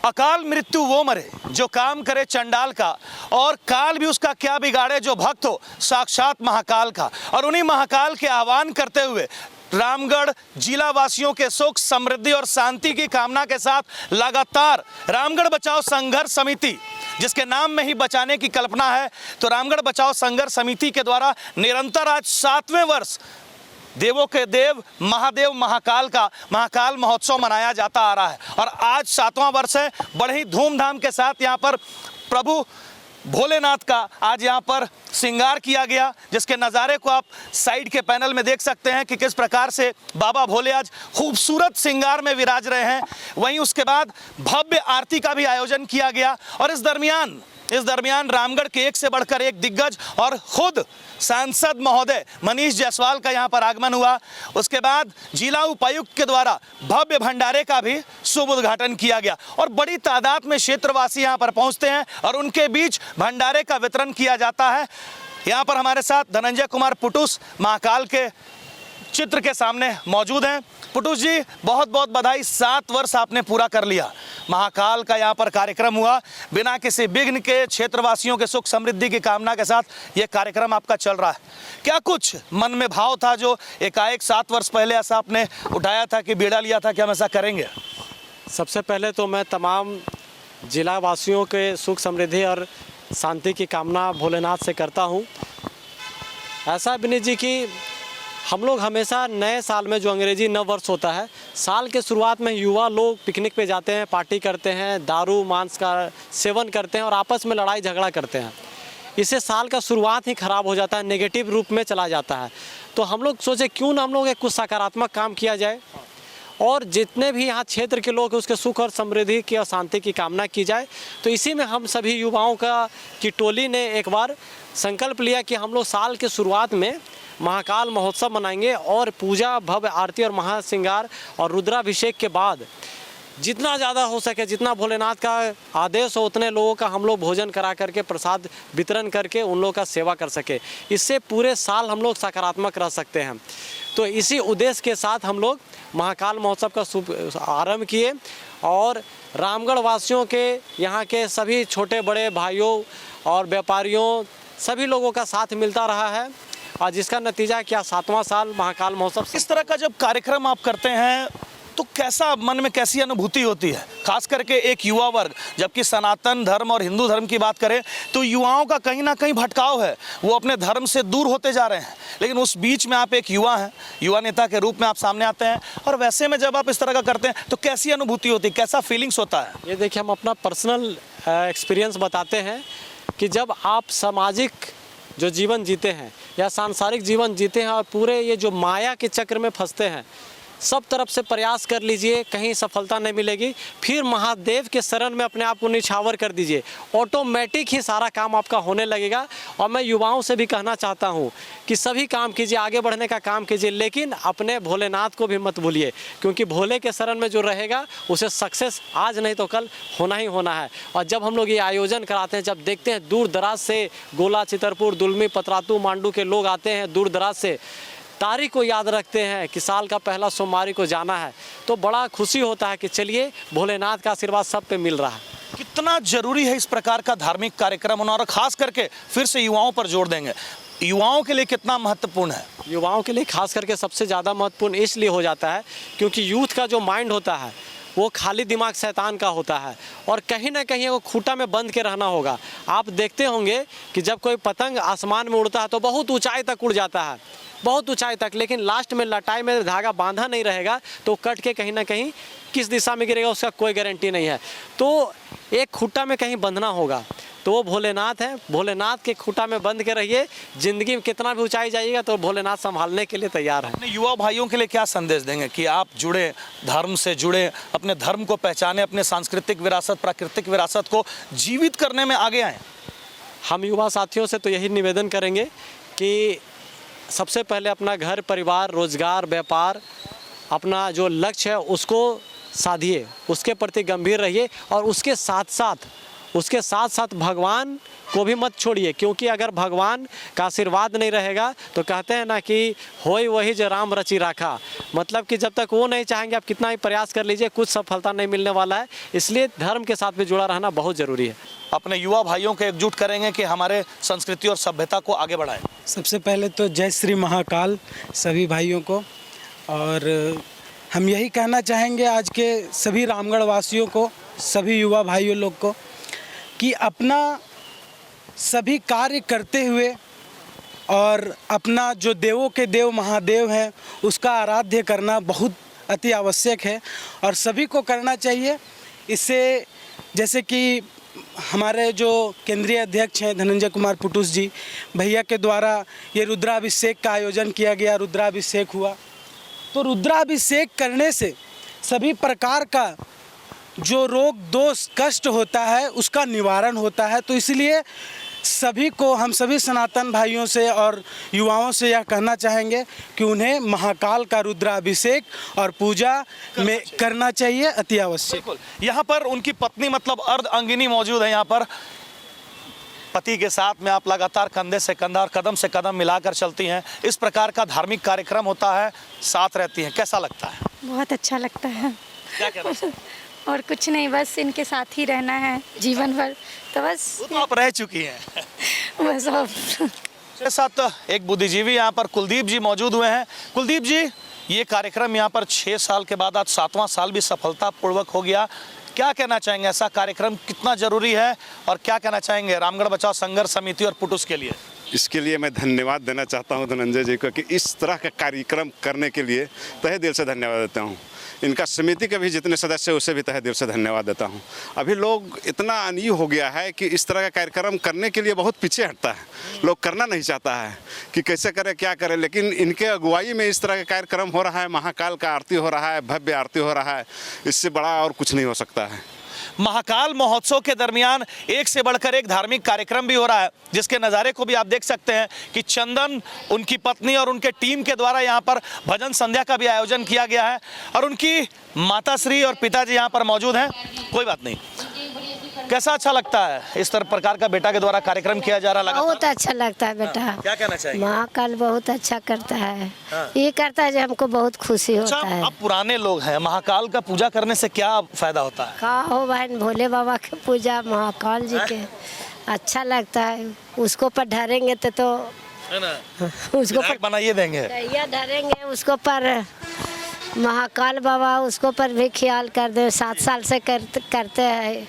अकाल मृत्यु वो मरे जो काम करे चंडाल का, और काल भी उसका क्या बिगाड़े जो भक्त हो साक्षात महाकाल का। और उन्हीं महाकाल के आह्वान करते हुए रामगढ़ जिला वासियों के सुख समृद्धि और शांति की कामना के साथ लगातार रामगढ़ बचाओ संघर्ष समिति, जिसके नाम में ही बचाने की कल्पना है, तो रामगढ़ बचाओ संघर्ष समिति के द्वारा निरंतर आज 7वें वर्ष देवों के देव महादेव महाकाल का महाकाल महोत्सव मनाया जाता आ रहा है। और आज 7वां वर्ष है। बड़े ही धूमधाम के साथ यहाँ पर प्रभु भोलेनाथ का आज यहाँ पर श्रृंगार किया गया, जिसके नज़ारे को आप साइड के पैनल में देख सकते हैं कि किस प्रकार से बाबा भोले आज खूबसूरत श्रृंगार में विराज रहे हैं। वहीं उसके बाद भव्य आरती का भी आयोजन किया गया। और इस दरमियान रामगढ़ के एक से बढ़कर एक दिग्गज और खुद सांसद महोदय मनीष जायसवाल का यहाँ पर आगमन हुआ। उसके बाद जिला उपायुक्त के द्वारा भव्य भंडारे का भी शुभ उद्घाटन किया गया और बड़ी तादाद में क्षेत्रवासी यहाँ पर पहुँचते हैं और उनके बीच भंडारे का वितरण किया जाता है। यहाँ पर हमारे साथ धनंजय कुमार पुटुस महाकाल के चित्र के सामने मौजूद हैं। पुटुस जी, बहुत बहुत बधाई, 7 वर्ष आपने पूरा कर लिया। महाकाल का यहाँ पर कार्यक्रम हुआ, बिना किसी विघ्न के, क्षेत्रवासियों के सुख समृद्धि की कामना के साथ ये कार्यक्रम आपका चल रहा है। क्या कुछ मन में भाव था जो एकाएक 7 वर्ष पहले ऐसा आपने उठाया था कि बीड़ा लिया था कि हम ऐसा करेंगे? सबसे पहले तो मैं तमाम जिला वासियों के सुख समृद्धि और शांति की कामना भोलेनाथ से करता हूँ। ऐसा विनीत जी कि हम लोग हमेशा नए साल में, जो अंग्रेजी नव वर्ष होता है, साल के शुरुआत में युवा लोग पिकनिक पे जाते हैं, पार्टी करते हैं, दारू मांस का सेवन करते हैं और आपस में लड़ाई झगड़ा करते हैं। इससे साल का शुरुआत ही ख़राब हो जाता है, नेगेटिव रूप में चला जाता है। तो हम लोग सोचे क्यों ना हम लोग एक कुछ सकारात्मक काम किया जाए और जितने भी यहाँ क्षेत्र के लोग उसके सुख और समृद्धि की और शांति की कामना की जाए। तो इसी में हम सभी युवाओं की टोली ने एक बार संकल्प लिया कि हम लोग साल के शुरुआत में महाकाल महोत्सव मनाएंगे और पूजा, भव्य आरती और महाश्रृंगार और रुद्राभिषेक के बाद जितना ज़्यादा हो सके, जितना भोलेनाथ का आदेश हो, उतने लोगों का हम लोग भोजन करा करके, प्रसाद वितरण करके उन लोगों का सेवा कर सके। इससे पूरे साल हम लोग सकारात्मक रह सकते हैं। तो इसी उद्देश्य के साथ हम लोग महाकाल महोत्सव का शुभ आरंभ किए और रामगढ़ वासियों के, यहाँ के सभी छोटे बड़े भाइयों और व्यापारियों, सभी लोगों का साथ मिलता रहा है और जिसका नतीजा क्या 7वां साल महाकाल महोत्सव। इस तरह का जब कार्यक्रम आप करते हैं तो कैसा मन में कैसी अनुभूति होती है, खास करके एक युवा वर्ग? जबकि सनातन धर्म और हिंदू धर्म की बात करें तो युवाओं का कहीं ना कहीं भटकाव है, वो अपने धर्म से दूर होते जा रहे हैं, लेकिन उस बीच में आप एक युवा हैं, युवा नेता के रूप में आप सामने आते हैं और वैसे में जब आप इस तरह का करते हैं तो कैसी अनुभूति होती है, कैसा फीलिंग्स होता है? ये देखिए, हम अपना पर्सनल एक्सपीरियंस बताते हैं कि जब आप सामाजिक जो जीवन जीते हैं या सांसारिक जीवन जीते हैं और पूरे ये जो माया के चक्र में फंसते हैं, सब तरफ से प्रयास कर लीजिए, कहीं सफलता नहीं मिलेगी, फिर महादेव के शरण में अपने आप को निछावर कर दीजिए, ऑटोमेटिक ही सारा काम आपका होने लगेगा। और मैं युवाओं से भी कहना चाहता हूँ कि सभी काम कीजिए, आगे बढ़ने का काम कीजिए, लेकिन अपने भोलेनाथ को भी मत भूलिए, क्योंकि भोले के शरण में जो रहेगा उसे सक्सेस आज नहीं तो कल होना ही होना है। और जब हम लोग ये आयोजन कराते हैं, जब देखते हैं दूर दराज से गोला, चितरपुर, दुलमी, पतरातू, मांडू के लोग आते हैं दूर दराज से, तारीख को याद रखते हैं कि साल का पहला सोमवारी को जाना है, तो बड़ा खुशी होता है कि चलिए भोलेनाथ का आशीर्वाद सब पे मिल रहा है। कितना जरूरी है इस प्रकार का धार्मिक कार्यक्रम होना, और खास करके फिर से युवाओं पर जोर देंगे, युवाओं के लिए कितना महत्वपूर्ण है? युवाओं के लिए खास करके सबसे ज़्यादा महत्वपूर्ण इसलिए हो जाता है क्योंकि यूथ का जो माइंड होता है वो खाली दिमाग शैतान का होता है और कहीं ना कहीं वो खूंटा में बंद के रहना होगा। आप देखते होंगे कि जब कोई पतंग आसमान में उड़ता है तो बहुत ऊंचाई तक उड़ जाता है, बहुत ऊंचाई तक, लेकिन लास्ट में लटाई में धागा बांधा नहीं रहेगा तो कट के कहीं ना कहीं किस दिशा में गिरेगा उसका कोई गारंटी नहीं है। तो एक खूंटा में कहीं बंधना होगा, तो वो भोलेनाथ है। भोलेनाथ के खूंटा में बंध के रहिए, जिंदगी में कितना भी ऊंचाई जाइएगा तो भोलेनाथ संभालने के लिए तैयार है। अपने युवा भाइयों के लिए क्या संदेश देंगे कि आप जुड़े, धर्म से जुड़े, अपने धर्म को पहचाने, अपने सांस्कृतिक विरासत, प्राकृतिक विरासत को जीवित करने में आगे आएँ? हम युवा साथियों से तो यही निवेदन करेंगे कि सबसे पहले अपना घर परिवार, रोजगार, व्यापार, अपना जो लक्ष्य है उसको साधिए, उसके प्रति गंभीर रहिए और उसके साथ साथ उसके साथ साथ भगवान को भी मत छोड़िए, क्योंकि अगर भगवान का आशीर्वाद नहीं रहेगा तो कहते हैं ना कि होई वही जो राम रचि राखा, मतलब कि जब तक वो नहीं चाहेंगे आप कितना भी प्रयास कर लीजिए कुछ सफलता नहीं मिलने वाला है। इसलिए धर्म के साथ भी जुड़ा रहना बहुत ज़रूरी है। अपने युवा भाइयों को एकजुट करेंगे कि हमारे संस्कृति और सभ्यता को आगे बढ़ाएं। सबसे पहले तो जय श्री महाकाल सभी भाइयों को, और हम यही कहना चाहेंगे आज के सभी रामगढ़ वासियों को, सभी युवा भाइयों लोग को, कि अपना सभी कार्य करते हुए और अपना जो देवों के देव महादेव हैं उसका आराध्य करना बहुत अति आवश्यक है और सभी को करना चाहिए। इससे जैसे कि हमारे जो केंद्रीय अध्यक्ष हैं धनंजय कुमार पुटुस जी भैया के द्वारा ये रुद्राभिषेक का आयोजन किया गया, रुद्राभिषेक हुआ, तो रुद्राभिषेक करने से सभी प्रकार का जो रोग दोष कष्ट होता है उसका निवारण होता है। तो इसलिए सभी को, हम सभी सनातन भाइयों से और युवाओं से यह कहना चाहेंगे कि उन्हें महाकाल का रुद्राभिषेक और पूजा में करना चाहिए, अति आवश्यक। बिल्कुल। यहाँ पर उनकी पत्नी मतलब अर्ध अंगिनी मौजूद है। यहाँ पर पति के साथ में आप लगातार कंधे से कंधा और कदम से कदम मिलाकर चलती हैं। इस प्रकार का धार्मिक कार्यक्रम होता है, साथ रहती हैं, कैसा लगता है? बहुत अच्छा लगता है। क्या कहना और कुछ नहीं, बस इनके साथ ही रहना है जीवन भर, तो बस वो तो आप रह चुकी हैं। बस अब मेरे साथ एक बुद्धिजीवी यहाँ पर कुलदीप जी मौजूद हुए हैं। कुलदीप जी, ये कार्यक्रम यहाँ पर 6 साल के बाद आज 7वां साल भी सफलतापूर्वक हो गया, क्या कहना चाहेंगे? ऐसा कार्यक्रम कितना जरूरी है और क्या कहना चाहेंगे रामगढ़ बचाओ संघर्ष समिति और पुटुस के लिए? इसके लिए मैं धन्यवाद देना चाहता हूं धनंजय जी को कि इस तरह का कार्यक्रम करने के लिए तहे दिल से धन्यवाद देता हूं। इनका समिति के भी जितने सदस्य हैं उसे भी तहे दिल से धन्यवाद देता हूं। अभी लोग इतना अनिय हो गया है कि इस तरह का कार्यक्रम करने के लिए बहुत पीछे हटता है, लोग करना नहीं चाहता है कि कैसे करें क्या करें, लेकिन इनके अगुवाई में इस तरह का कार्यक्रम हो रहा है, महाकाल का आरती हो रहा है, भव्य आरती हो रहा है, इससे बड़ा और कुछ नहीं हो सकता है। महाकाल महोत्सव के दरमियान एक से बढ़कर एक धार्मिक कार्यक्रम भी हो रहा है, जिसके नज़ारे को भी आप देख सकते हैं कि चंदन, उनकी पत्नी और उनके टीम के द्वारा यहाँ पर भजन संध्या का भी आयोजन किया गया है और उनकी माताश्री और पिताजी यहाँ पर मौजूद हैं। कोई बात नहीं, कैसा अच्छा लगता है इस तरह प्रकार का बेटा के द्वारा कार्यक्रम किया जा रहा है? बहुत अच्छा लगता है बेटा। क्या कहना चाहिए? महाकाल बहुत अच्छा करता है, ये करता है जो हमको बहुत खुशी अच्छा, होता है। आप पुराने लोग हैं, महाकाल का पूजा करने से क्या फायदा होता है? का हो बहन, भोले बाबा की पूजा, महाकाल जी के अच्छा लगता है। उसको पर ढरेंगे तो है ना, उसको पर बनाइए देंगे, ढरेंगे उसको पर महाकाल बाबा उसको पर भी ख्याल कर दे। 7 साल से करते हैं।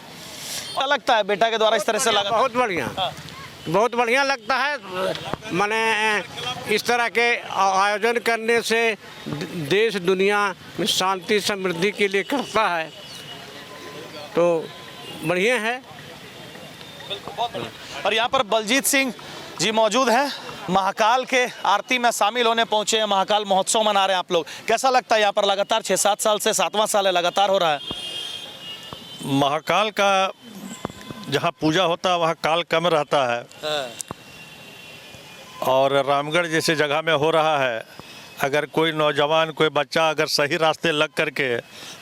क्या लगता है बेटा के द्वारा इस तरह से लगा? बहुत बढ़िया, बहुत बढ़िया लगता है। माने इस तरह के आयोजन करने से देश दुनिया में शांति समृद्धि के लिए करता है, तो बढ़िया है। और यहाँ पर बलजीत सिंह जी मौजूद हैं, महाकाल के आरती में शामिल होने पहुंचे हैं। महाकाल महोत्सव मना रहे हैं आप लोग, कैसा लगता है? यहाँ पर लगातार 6-7 साल से 7वां साल है, लगातार हो रहा है। महाकाल का जहाँ पूजा होता है वहाँ काल कम रहता है और रामगढ़ जैसे जगह में हो रहा है। अगर कोई नौजवान, कोई बच्चा अगर सही रास्ते लग करके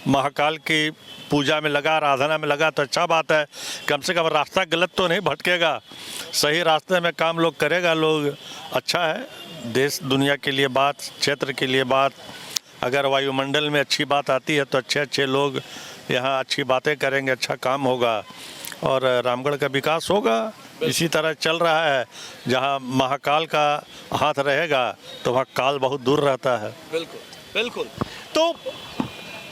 महाकाल की पूजा में लगा, आराधना में लगा तो अच्छा बात है। कम से कम रास्ता गलत तो नहीं भटकेगा, सही रास्ते में काम लोग करेगा, लोग अच्छा है। देश दुनिया के लिए बात, क्षेत्र के लिए बात, अगर वायुमंडल में अच्छी बात आती है तो अच्छे अच्छे लोग यहाँ अच्छी बातें करेंगे, अच्छा काम होगा और रामगढ़ का विकास होगा। इसी तरह चल रहा है, जहाँ महाकाल का हाथ रहेगा तो वहाँ काल बहुत दूर रहता है। बिल्कुल बिल्कुल। तो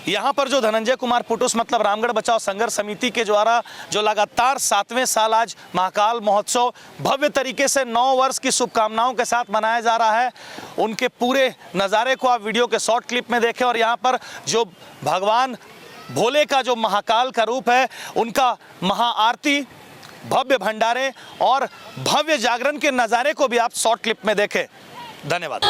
यहाँ पर जो धनंजय कुमार पुटुस मतलब रामगढ़ बचाओ संघर्ष समिति के द्वारा जो लगातार 7वें साल आज महाकाल महोत्सव भव्य तरीके से 9 वर्ष की शुभकामनाओं के साथ मनाया जा रहा है, उनके पूरे नज़ारे को आप वीडियो के शॉर्ट क्लिप में देखें। और यहाँ पर जो भगवान भोले का जो महाकाल का रूप है, उनका महाआरती, भव्य भंडारे और भव्य जागरण के नज़ारे को भी आप शॉर्ट क्लिप में देखें। धन्यवाद।